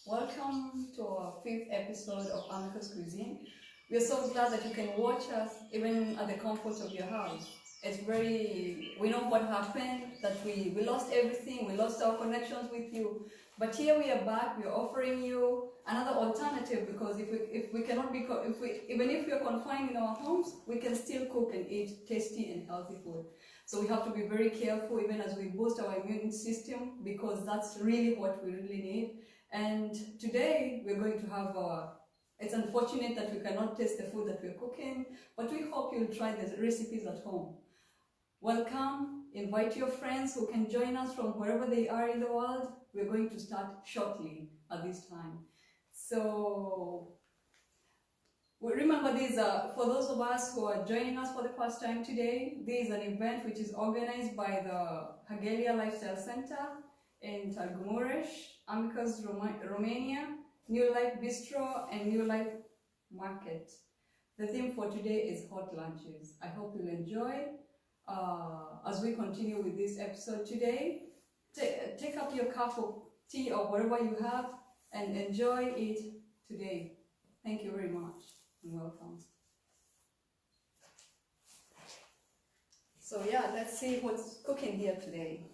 Welcome to our 5th episode of Amicus Cuisine. We are so glad that you can watch us even at the comfort of your house. We know what happened, that we lost everything, we lost our connections with you. But here we are back, we are offering you another alternative, because even if we are confined in our homes, we can still cook and eat tasty and healthy food. So we have to be very careful even as we boost our immune system, because that's really what we really need. And today we're going to have it's unfortunate that we cannot taste the food that we're cooking, but we hope you'll try the recipes at home. Welcome, invite your friends who can join us from wherever they are in the world. We're going to start shortly at this time. So remember, for those of us who are joining us for the first time today, this is an event which is organized by the Hagelia Lifestyle Center in Târgu Mureș, Amicus, Romania, New Life Bistro, and New Life Market. The theme for today is hot lunches. I hope you'll enjoy as we continue with this episode today. Take up your cup of tea or whatever you have and enjoy it today. Thank you very much and welcome. So yeah, let's see what's cooking here today.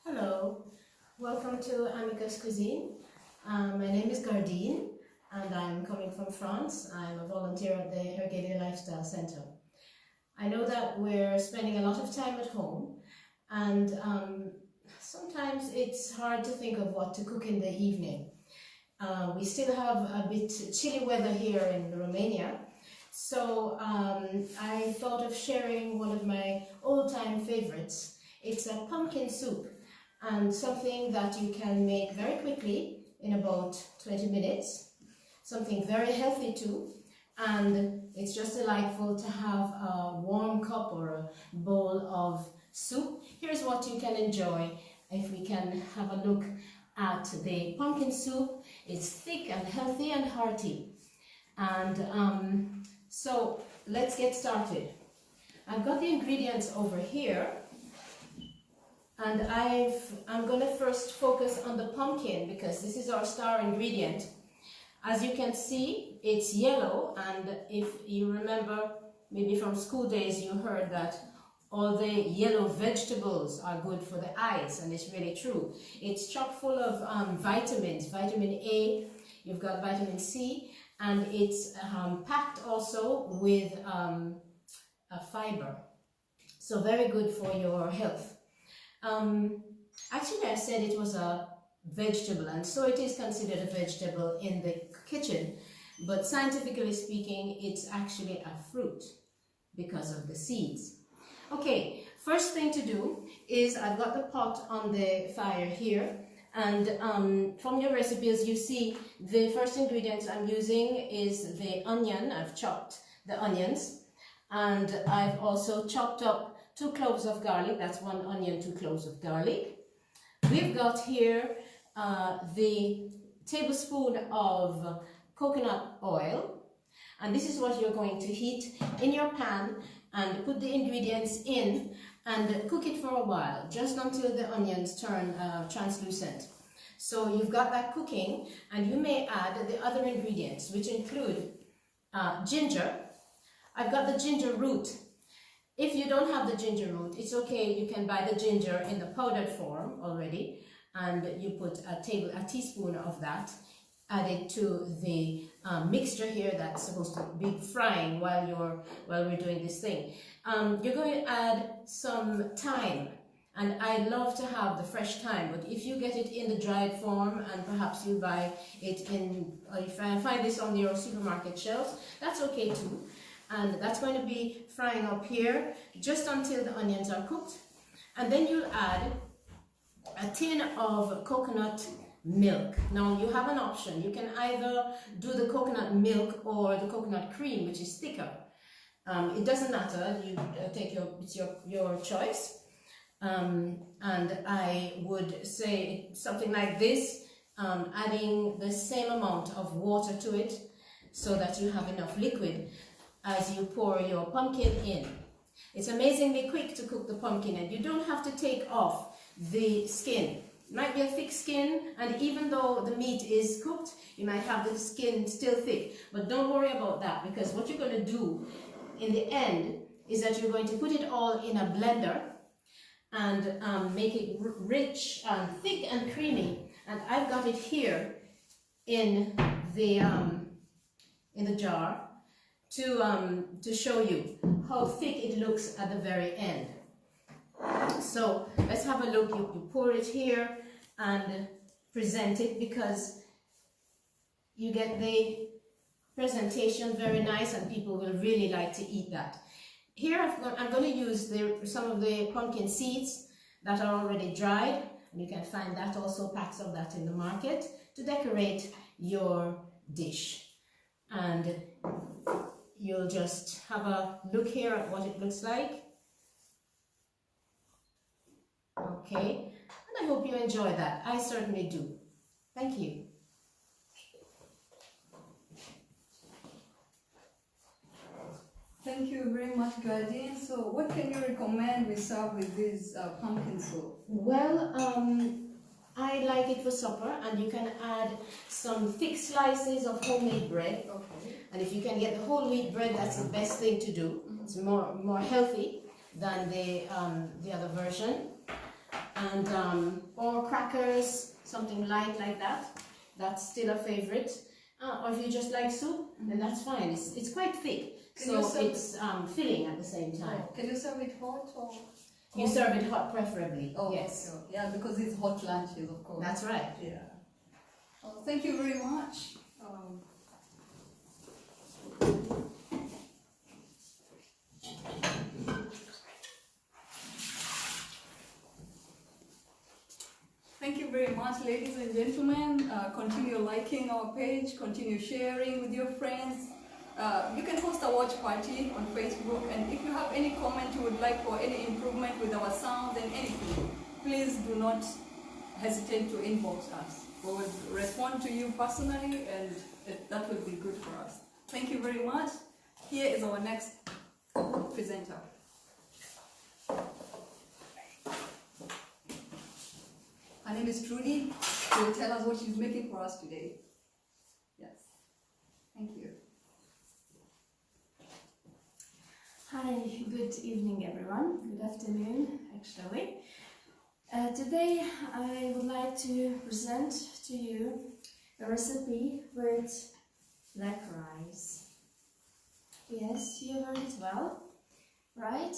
Hello, welcome to Amicus Cuisine. My name is Gardine and I'm coming from France. I'm a volunteer at the Hagelia Lifestyle Center. I know that we're spending a lot of time at home, and sometimes it's hard to think of what to cook in the evening. We still have a bit chilly weather here in Romania, so I thought of sharing one of my old-time favorites. It's a pumpkin soup, and something that you can make very quickly in about 20 minutes. Something very healthy too, and it's just delightful to have a warm cup or a bowl of soup. Here's what you can enjoy if we can have a look at the pumpkin soup. It's thick and healthy and hearty. And so let's get started. I've got the ingredients over here. And I'm going to first focus on the pumpkin because this is our star ingredient. As you can see, it's yellow, and if you remember, maybe from school days, you heard that all the yellow vegetables are good for the eyes, and it's really true. It's chock full of vitamins, vitamin A, you've got vitamin C, and it's packed also with a fiber. So very good for your health. Actually, I said it was a vegetable, and so it is considered a vegetable in the kitchen, but scientifically speaking, it's actually a fruit because of the seeds. Okay, first thing to do is I've got the pot on the fire here, and from your recipe, as you see, the first ingredients I'm using is the onion. I've chopped the onions, and I've also chopped up 2 cloves of garlic. That's 1 onion, 2 cloves of garlic. We've got here the tablespoon of coconut oil, and this is what you're going to heat in your pan and put the ingredients in and cook it for a while, just until the onions turn translucent. So you've got that cooking, and you may add the other ingredients, which include ginger. I've got the ginger root. If you don't have the ginger root, it's okay, you can buy the ginger in the powdered form already, and you put a teaspoon of that, add it to the mixture here that's supposed to be frying while we're doing this thing. You're going to add some thyme, and I love to have the fresh thyme, but if you get it in the dried form, and perhaps you buy it if I find this on your supermarket shelves, that's okay too. And that's going to be frying up here just until the onions are cooked. And then you'll add a tin of coconut milk. Now you have an option. You can either do the coconut milk or the coconut cream, which is thicker. It doesn't matter. You it's your choice. And I would say something like this, adding the same amount of water to it so that you have enough liquid as you pour your pumpkin in. It's amazingly quick to cook the pumpkin, and you don't have to take off the skin. It might be a thick skin, and even though the meat is cooked, you might have the skin still thick. But don't worry about that, because what you're going to do in the end is that you're going to put it all in a blender and make it rich and thick and creamy. And I've got it here in the jar to show you how thick it looks at the very end. So let's have a look. You pour it here and present it, because you get the presentation very nice and people will really like to eat that. Here I'm going to use some of the pumpkin seeds that are already dried, and you can find that also, packs of that in the market, to decorate your dish. And you'll just have a look here at what it looks like. Okay, and I hope you enjoy that. I certainly do. Thank you. Thank you very much, Cuisine. So what can you recommend we serve with this pumpkin soup? Well, I like it for supper, and you can add some thick slices of homemade bread. Okay. And if you can get the whole wheat bread, that's the best thing to do. It's more healthy than the other version. And or crackers, something light like that. That's still a favorite. Or if you just like soup, then that's fine. It's quite thick, so it's filling at the same time. Oh, can you serve it hot or? You serve it hot, preferably. Oh, yes. Okay. Yeah, because it's hot lunches, of course. That's right. Yeah. Oh, thank you very much. Thank you very much, ladies and gentlemen. Continue liking our page, continue sharing with your friends. You can host a watch party on Facebook, and if you have any comment you would like for any improvement with our sound and anything, please do not hesitate to inbox us. We will respond to you personally, and that will be good for us. Thank you very much. Here is our next presenter. Her name is Trudy. She will tell us what she's making for us today. Yes. Thank you. Hi, good evening everyone. Good afternoon, actually. Today I would like to present to you a recipe with black rice. Yes, you heard it well, right?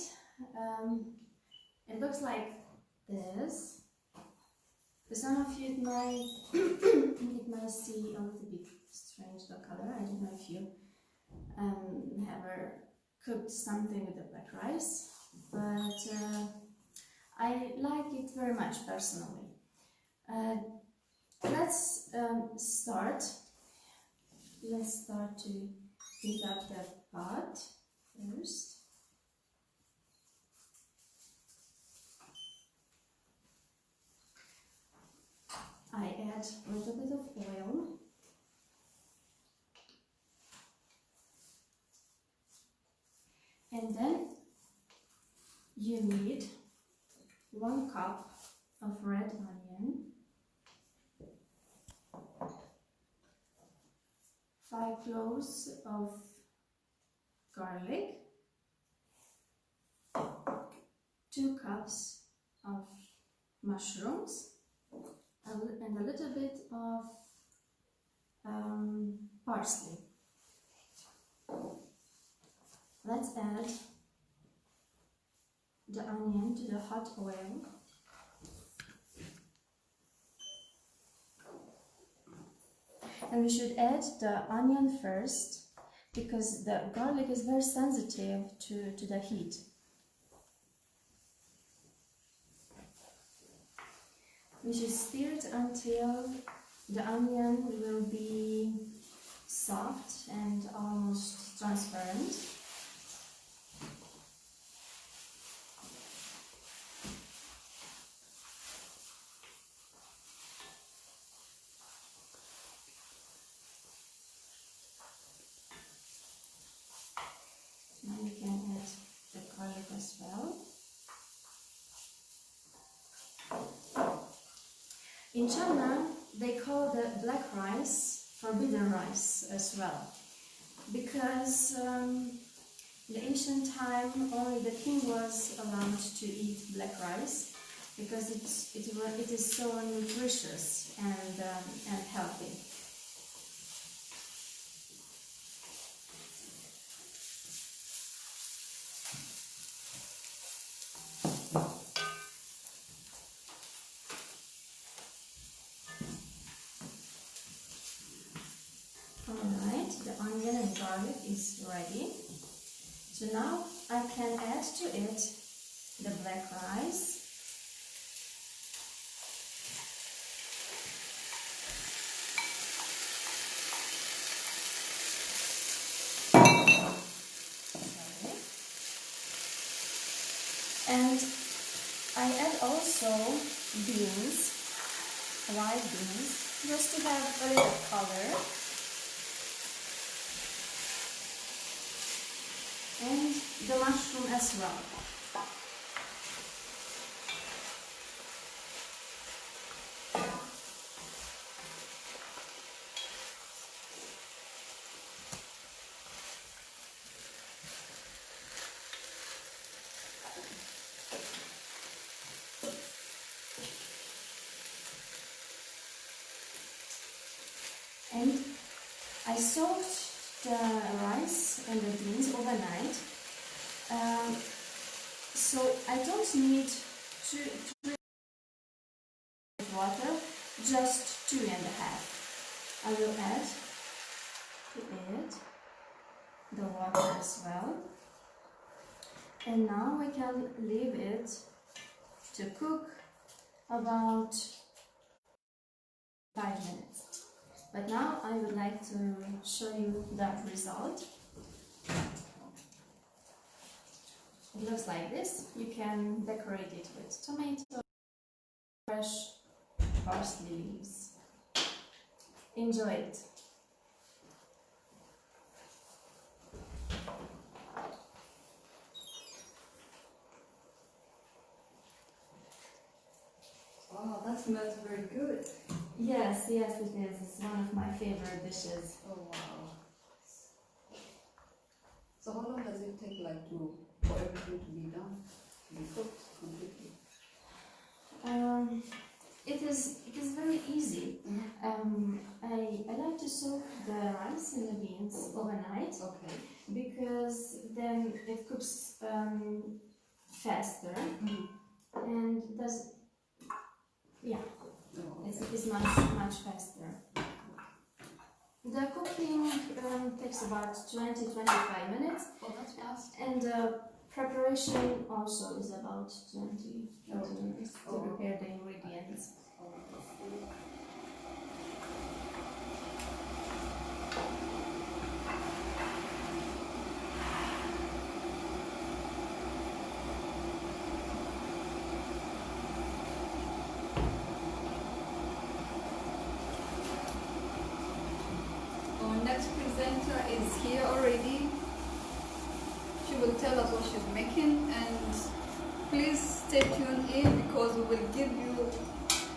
It looks like this. For some of you it might see a little bit strange the color. I don't know if you ever cooked something with the black rice, but I like it very much personally. Let's start to heat up the pot first. I add a little bit of oil. And then you need 1 cup of red onion, 5 cloves of garlic, 2 cups of mushrooms, and a little bit of parsley. Let's add the onion to the hot oil. And we should add the onion first, because the garlic is very sensitive to the heat. We should stir it until the onion will be soft and almost transparent. Now you can add the garlic as well. In China, they call the black rice forbidden rice as well, because in the ancient time only the king was allowed to eat black rice because it is so nutritious and healthy. Alright, the onion and garlic is ready. So now I can add to it the black rice. And I add also beans, white beans, just to have a little color. And the mushroom as well. And I soaked the rice and the beans overnight, so I don't need to water, just 2.5. I will add to it the water as well, and now we can leave it to cook about 5 minutes. But now I would like to show you that result. It looks like this. You can decorate it with tomato, fresh parsley leaves. Enjoy it. Wow, that smells very good. Yes, yes, it is. It's one of my favorite dishes. Oh wow. So how long does it take for everything to be done? To be cooked completely? It is very easy. Mm-hmm. I like to soak the rice and the beans overnight. Okay. Because then it cooks faster and does, yeah, it's much faster. The cooking takes about 20-25 minutes. Oh, that's fast. And the preparation also is about 20 minutes to prepare the ingredients. Our next presenter is here already. She will tell us what she's making, and please stay tuned in because we will give you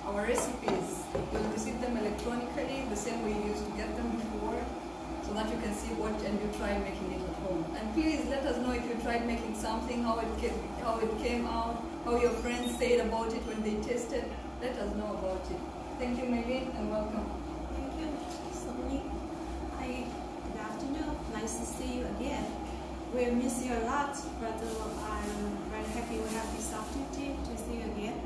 our recipes. You'll receive them electronically the same way you used to get them before, so that you can see what and you try making it at home. And please let us know if you tried making something, how it came out, how your friends said about it when they tasted. Let us know about it. Thank you, Megan, and welcome. Thank you, Sonia. Hi, good afternoon. Nice to see you again. We miss you a lot, but I'm very happy we have this opportunity to see you again.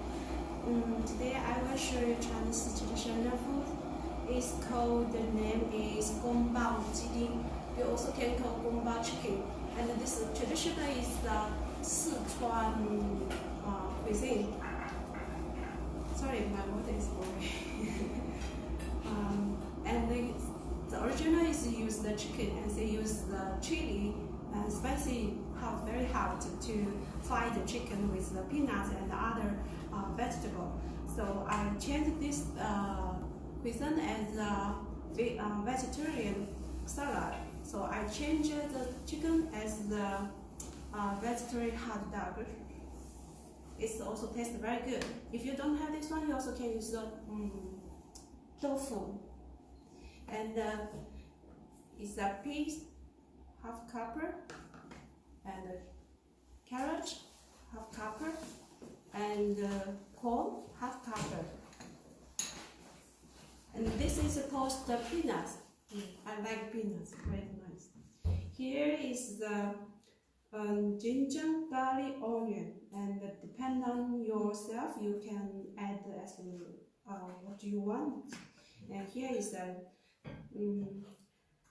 Today I will show you Chinese traditional food. It's called, the name is Gongbao Jiding. You also can call Gongbao chicken. And this traditional is the Sichuan cuisine. Sorry, my water is boring. And the original is use the chicken, and they use the chili and spicy hot, very hot, to fry the chicken with the peanuts and other vegetable. So I changed this cuisine as a vegetarian salad. So I changed the chicken as the vegetarian hot dog. It's also tastes very good. If you don't have this one, you also can use the tofu. And it's a peas, half cupper, and carrot, half cupper, and corn, half cupper. And this is supposed to peanuts. I like peanuts, very nice. Here is the ginger, garlic, onion, and depend on yourself, you can add as what you want. And here is the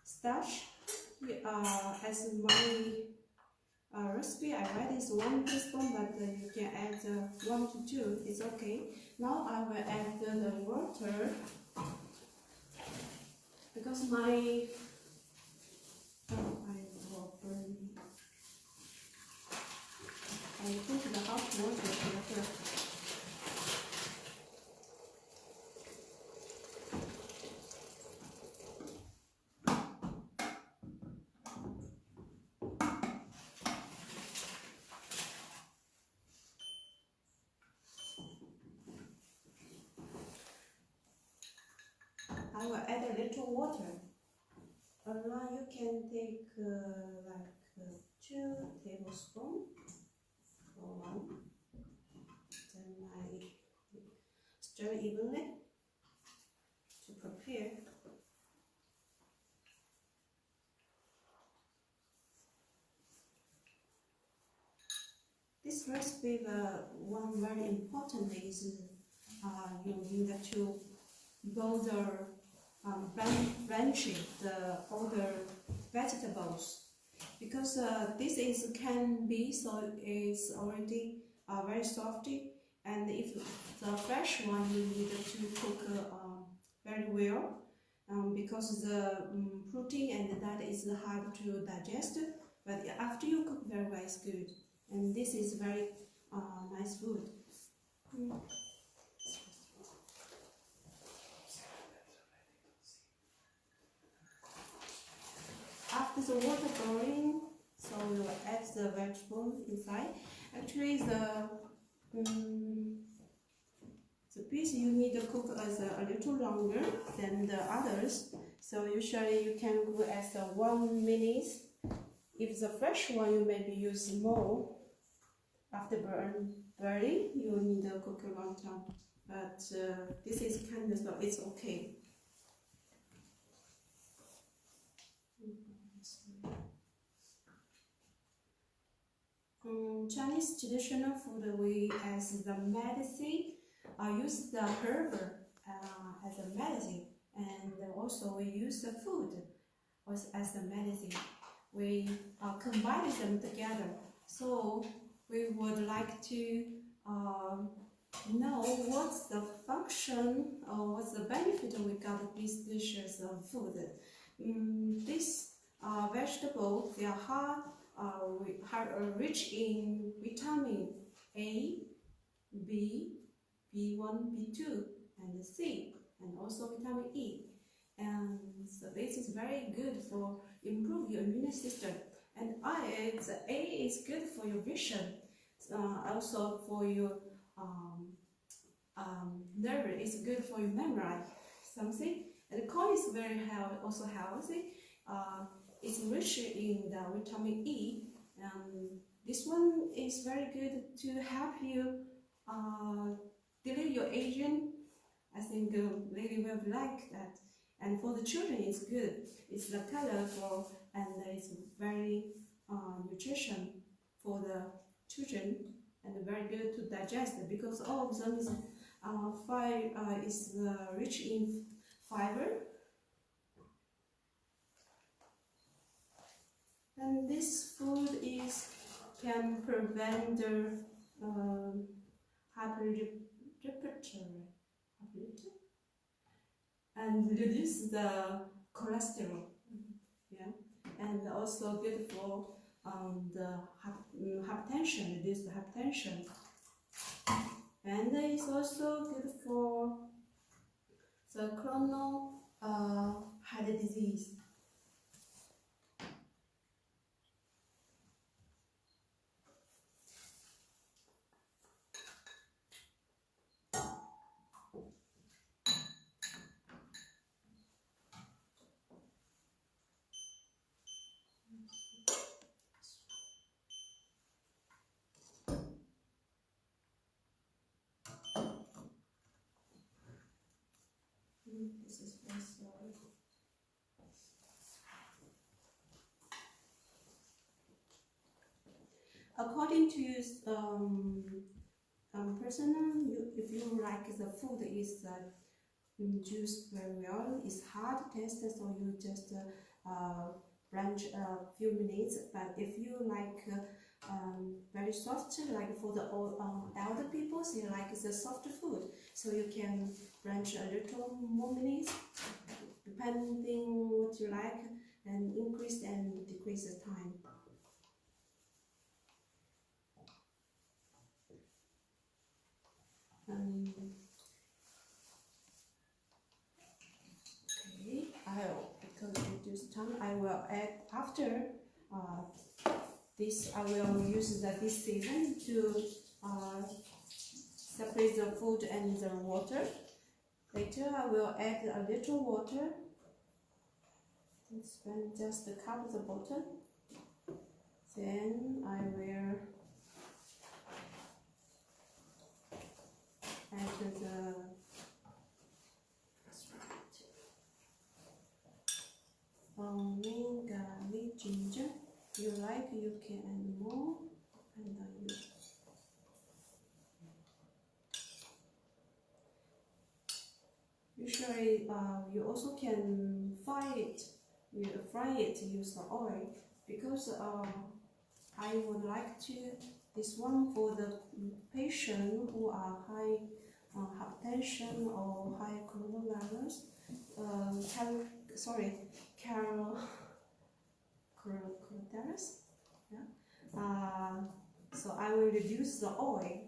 starch. As my recipe, I write is 1 teaspoon, but you can add 1 to 2. It's okay. Now I will add the water because my I put the hot water here. I will add a little water. Now you can take like 2 tablespoons. Then I stir evenly to prepare. This recipe, one very important is you need to boil blanch all the vegetables. Because this can be so it's already very softy, and if the fresh one you need to cook very well, because the protein and that is hard to digest. But after you cook very well, it's good, and this is very nice food. After the water boiling, so we will add the vegetable inside. Actually, the piece you need to cook as a little longer than the others. So usually you can cook as 1 minute. If the fresh one, you maybe use more. After burning, you need to cook a long time. But this is kind of, it's okay. Chinese traditional food, we as the medicine use the herb as a medicine, and also we use the food as a medicine. We combine them together. So we would like to know what's the function or what's the benefit we got these dishes of food. These vegetables, they are rich in vitamin A, B, B1, B2, and C, and also vitamin E. And so this is very good for improve your immune system. And the A is good for your vision, also for your nerve. It's good for your memory, something. And the corn is very also healthy. It's rich in the vitamin E. This one is very good to help you delay your aging. I think lady will like that. And for the children, it's good. It's the colorful and it's very nutrition for the children and very good to digest because all of them is rich in fiber. And this food can prevent the hyperthyroidism and reduce the cholesterol. Yeah, and also good for the hypertension, reduce the hypertension. And it's also good for the chronic heart disease. According to personal, if you like the food is juice very well, it's hard to taste, so you just blanch a few minutes. But if you like very soft, like for the elder people, so you like the soft food, so you can blanch a little more minutes, depending what you like, and increase and decrease the time. Okay, because reduce time, I will add after this. I will use this season to separate the food and the water. Later, I will add a little water. Then just cover the bottom. Then I will add the onion, garlic, ginger. You like, you can add more, and usually you also can fry it. You fry it, use the oil, because I would like to this one for the patient who are high hypertension or high coronavirus. Coronavirus. Yeah. So I will reduce the oil.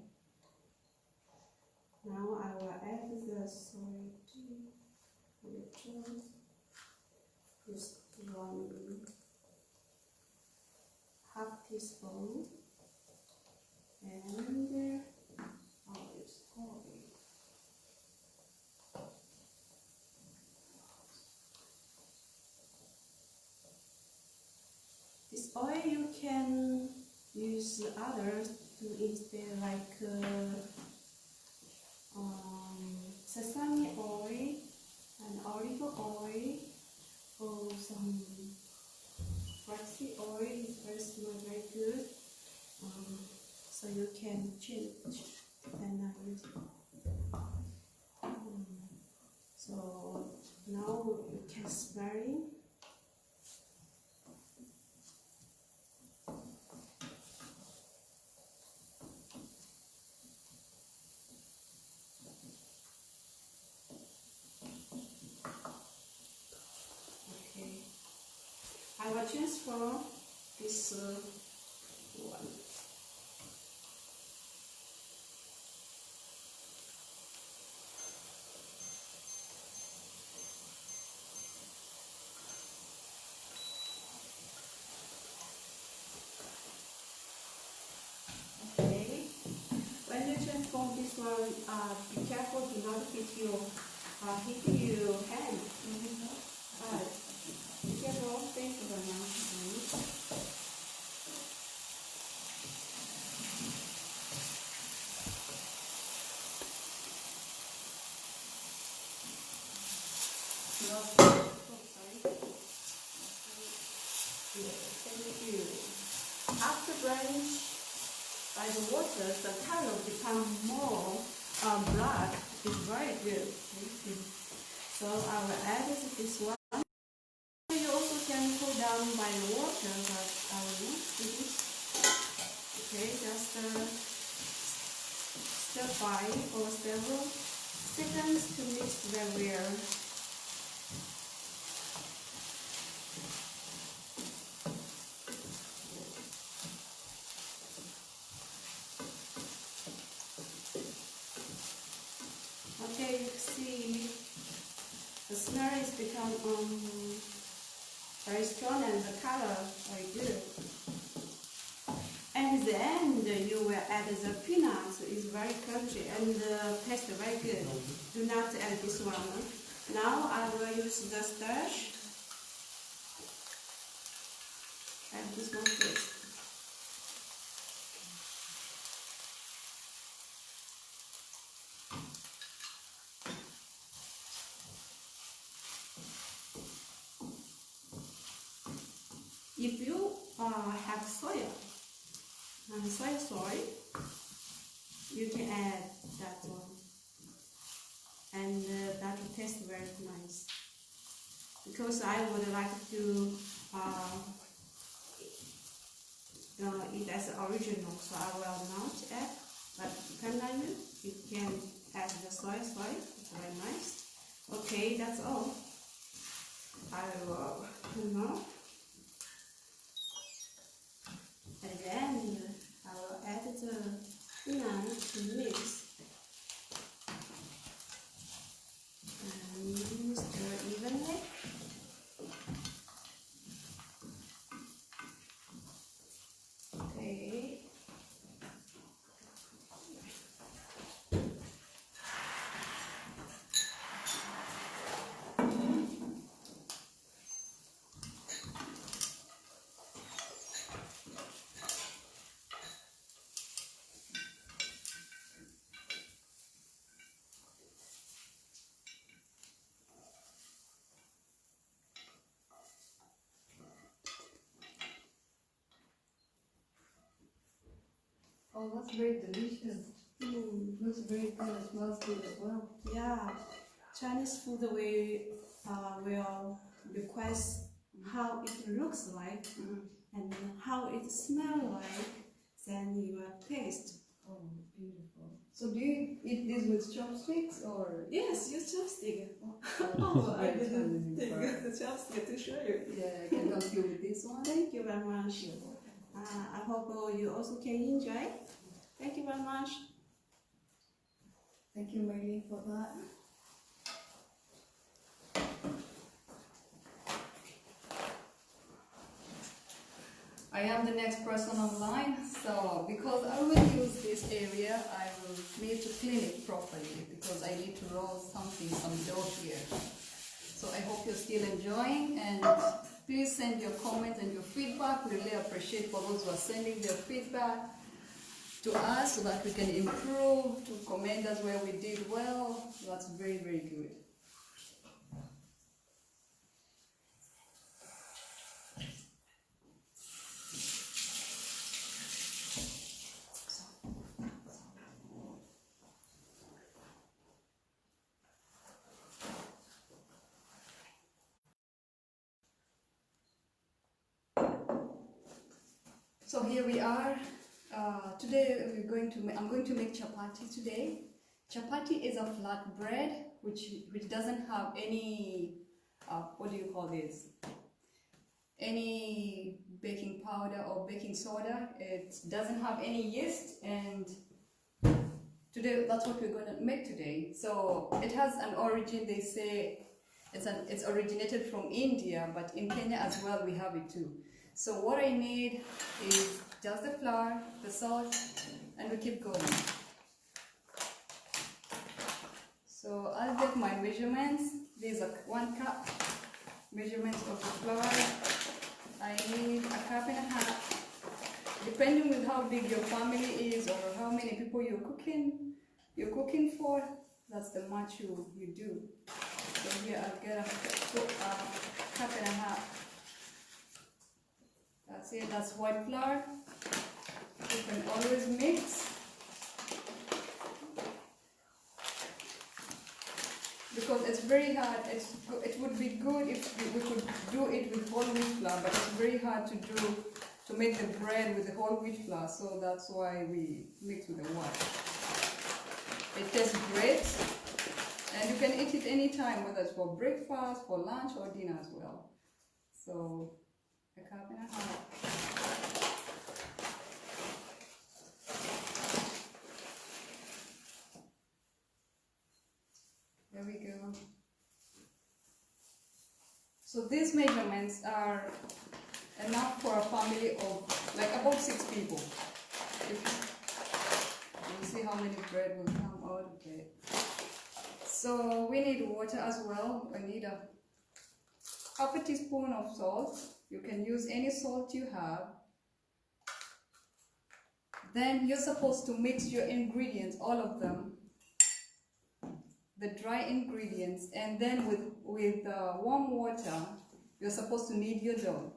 Now I will add the soy tea. Just 1/2 teaspoon, and oil. This oil you can use others to instead, like sesame oil and olive oil, or some flaxseed oil is very smell very good. So you can change and use it. So now you can smell it. I will transfer this one. Okay. When you transform this one, be careful to not hit your hand. Be careful, thank you very much. Thank you. After blanch by the water, the color become more black. It's very good. So I will add this one. You also can cool down by the water, but I will not do this. Okay, just stir fry for several seconds to mix very well. Okay, you see the smell is become very strong and the color very good. And at the end you will add the peanuts. It's very crunchy and taste very good. Do not add this one. Now I will use the starch. Add this one first. If you have soya, soy sauce. You can add that one, and that will taste very nice. Because I would like to eat as original, so I will not add. But depend on you. You can add the soy sauce. It's very nice. Okay, that's all. I will turn off. And then I will add the tuna to mix. And stir evenly. Okay. Oh, that's very delicious. Looks very good. It smells good as well. Yeah, Chinese food we will request how it looks like and how it smells like, then you will taste. Oh, beautiful. So do you eat this with chopsticks or? Yes, use chopstick. Oh, I very didn't challenging take for us. the chopstick to show you. Yeah, I can help you with this one. Thank you very much. I hope you also can enjoy. Thank you very much. Thank you, Maylene, for that. I am the next person online, so because I will use this area, I will need to clean it properly because I need to roll some dough here. So I hope you're still enjoying, and please send your comments and your feedback. We really appreciate for those who are sending their feedback to us so that we can improve, to commend us where we did well. That's very, very good. So here we are. Today I'm going to make chapati today. Chapati is a flat bread which doesn't have any what do you call this? Any baking powder or baking soda. It doesn't have any yeast, and today that's what we're going to make today. So it has an origin. They say it's originated from India, but in Kenya as well we have it too. So what I need is just the flour, the salt, and we keep going. So I'll get my measurements. These are 1 cup measurements of the flour. I need 1.5 cups. Depending with how big your family is or how many people you're cooking for, that's the much you do. So here I'll get 1.5 cups. That's it, that's white flour. You can always mix. Because it's very hard, it would be good if we could do it with whole wheat flour, but it's very hard to make the bread with the whole wheat flour, so that's why we mix with the white. It tastes great, and you can eat it anytime, whether it's for breakfast, for lunch, or dinner as well. So 1.5 cups. There we go. So these measurements are enough for a family of like about 6 people. We'll see how many bread will come out of it. So we need water as well. I need a 1/2 teaspoon of salt. You can use any salt you have. Then you're supposed to mix your ingredients, all of them, the dry ingredients, and then with warm water, you're supposed to knead your dough.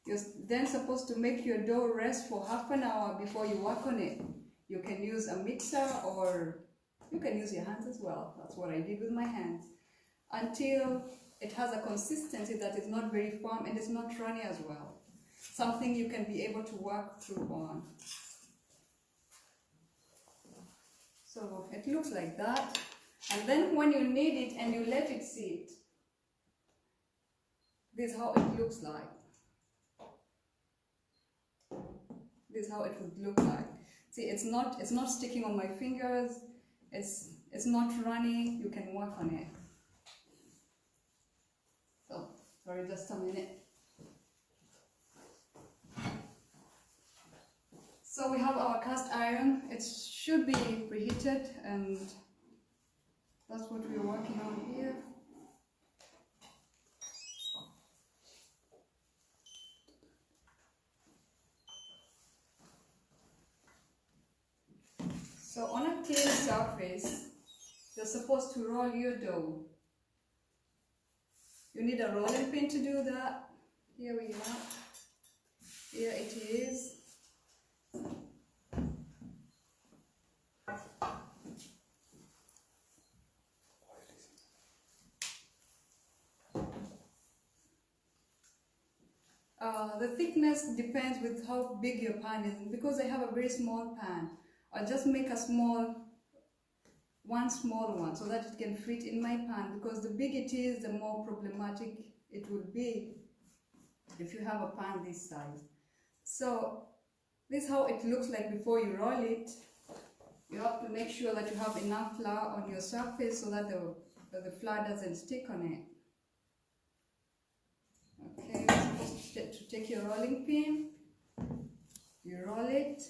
You're then supposed to make your dough rest for half an hour before you work on it. You can use a mixer or you can use your hands as well. That's what I did with my hands. Until it has a consistency that is not very firm and it's not runny as well. Something you can be able to work through on. So it looks like that. And then when you knead it and you let it sit, this is how it looks like. This is how it would look like. See, it's not sticking on my fingers. It's not runny. You can work on it. So, sorry, just a minute. So we have our cast iron. It should be preheated, and that's what we're working on here. So on a clean surface, you're supposed to roll your dough. You need a rolling pin to do that. Here we are. Here it is. The thickness depends with how big your pan is. Because I have a very small pan, I'll just make one small one so that it can fit in my pan, because the big it is, the more problematic it will be if you have a pan this size. So this is how it looks like before you roll it. You have to make sure that you have enough flour on your surface so that the flour doesn't stick on it. Okay, you're supposed to take your rolling pin, you roll it.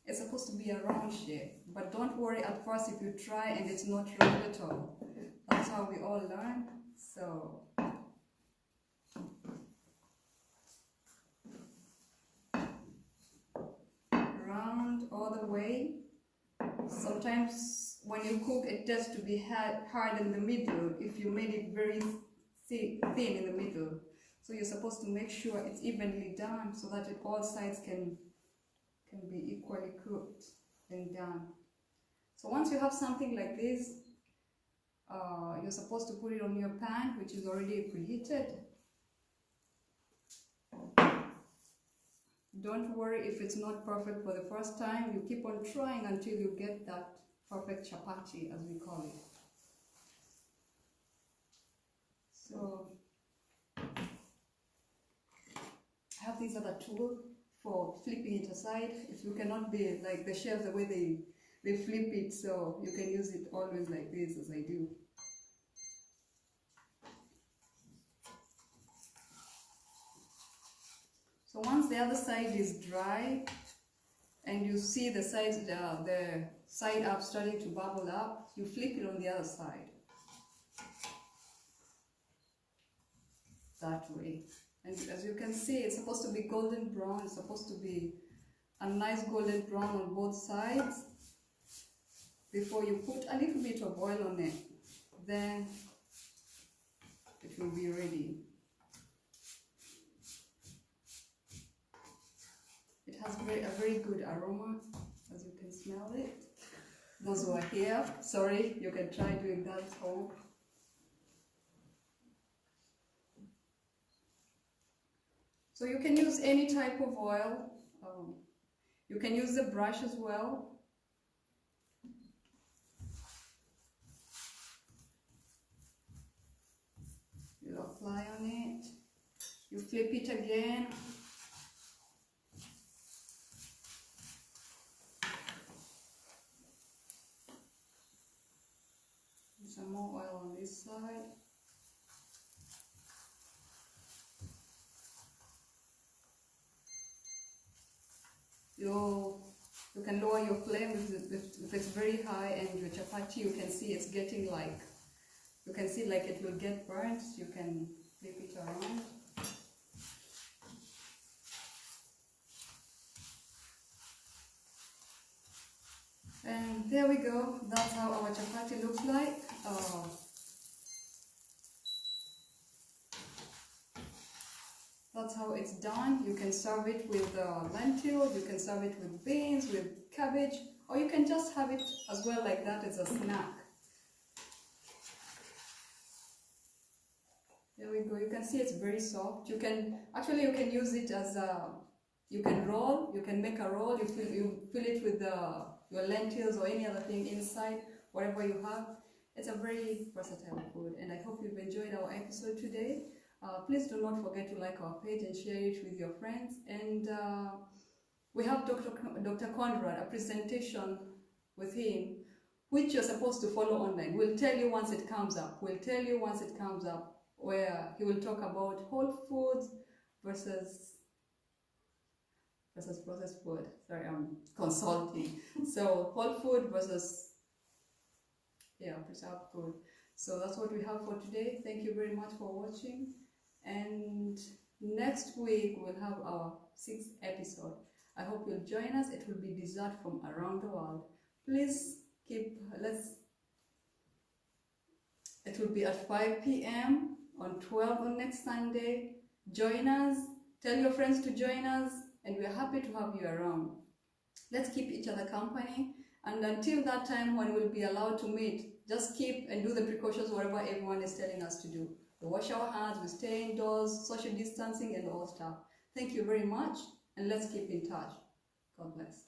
It's supposed to be a round shape, but don't worry at first if you try and it's not round at all. That's how we all learn. So round all the way. Sometimes when you cook, it tends to be hard in the middle if you made it very thin in the middle. So you're supposed to make sure it's evenly done so that all sides can be equally cooked and done. So once you have something like this, you're supposed to put it on your pan, which is already preheated. Don't worry if it's not perfect for the first time. You keep on trying until you get that perfect chapati, as we call it. So I have this other tool for flipping it aside. If you cannot be like the chefs, the way they flip it, so you can use it always like this, as I do. So once the other side is dry and you see the side up starting to bubble up, you flip it on the other side. That way. And as you can see, it's supposed to be golden brown. It's supposed to be a nice golden brown on both sides before you put a little bit of oil on it. Then it will be ready. It has a very good aroma, as you can smell it. Those who are here, sorry, you can try doing that at home. So you can use any type of oil. You can use the brush as well. You apply on it. You flip it again. Some more oil on this side. You can lower your flame if it's very high, and your chapati, you can see it's getting like, you can see like it will get burnt. You can flip it around. And there we go. That's how our chapati looks like. that's how it's done. You can serve it with lentils, you can serve it with beans, with cabbage, or you can just have it as well like that as a snack. There we go. You can see it's very soft. You can use it as a, you can roll. You can make a roll. You fill it with your lentils or any other thing inside, whatever you have. It's a very versatile food, and I hope you've enjoyed our episode today. Please do not forget to like our page and share it with your friends. And we have Dr. Conrad, a presentation with him, which you're supposed to follow online. We'll tell you once it comes up. Where he will talk about whole foods versus processed food. Sorry, I'm consulting. So whole food versus preserved food. So that's what we have for today. Thank you very much for watching. And next week we'll have our 6th episode. I hope you'll join us. It will be dessert from around the world. Please it will be at 5 p.m. on 12 on next Sunday. Join us, tell your friends to join us, and we're happy to have you around. Let's keep each other company, and until that time when we'll be allowed to meet, just keep and do the precautions whatever everyone is telling us to do. We wash our hands, we stay indoors, social distancing and all stuff. Thank you very much, and let's keep in touch. God bless.